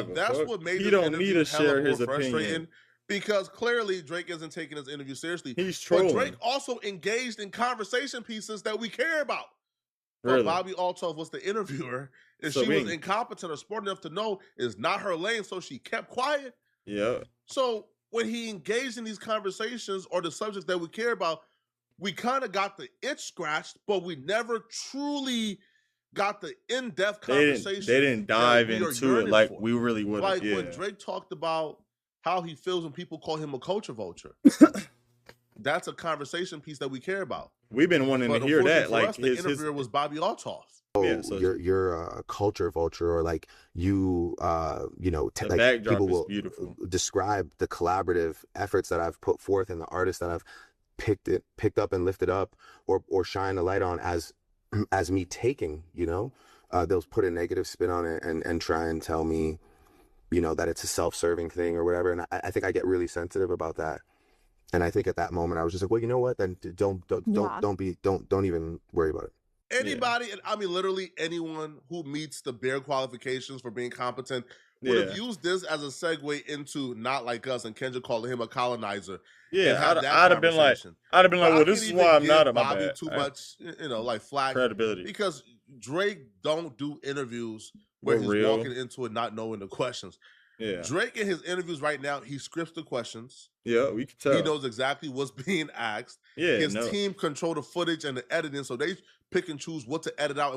give a That's fuck. what made He this don't need interview to hella share more his frustrating opinion. because clearly Drake isn't taking his interview seriously. He's But trolling. Drake also engaged in conversation pieces that we care about. But Really? Bobby Althoff was the interviewer, and So she we was ain't- incompetent or smart enough to know it's not her lane, so she kept quiet. Yeah. So when he engaged in these conversations or the subjects that we care about, we kind of got the itch scratched, but we never truly got the in-depth conversation. They didn't that dive we are into it yearning like for. we really would have. Like Yeah. when Drake talked about how he feels when people call him a culture vulture. That's a conversation piece that we care about. We've been wanting But to hear that. unfortunately for Like us, the interviewer was Bobby Althoff. Yeah, so you're a culture vulture, or like you know, the like backdrop people is will beautiful. describe the collaborative efforts that I've put forth and the artists that I've picked up and lifted up or shine a light on as me taking, you know, they'll put a negative spin on it and try and tell me, you know, that it's a self-serving thing or whatever. And I think I get really sensitive about that. And I think at that moment I was just like, well, you know what? Then don't even worry about it. Anybody, and I mean literally anyone who meets the bare qualifications for being competent would have used this as a segue into Not Like Us and Kendrick calling him a colonizer. Yeah, I'd have been like, well, this is why I'm not at my bad. Too much, you know, like flag credibility, because Drake don't do interviews where he's walking into it not knowing the questions. Yeah, Drake in his interviews right now, he scripts the questions. Yeah, we can tell. He knows exactly what's being asked. Yeah, his team control the footage and the editing, so they pick and choose what to edit out and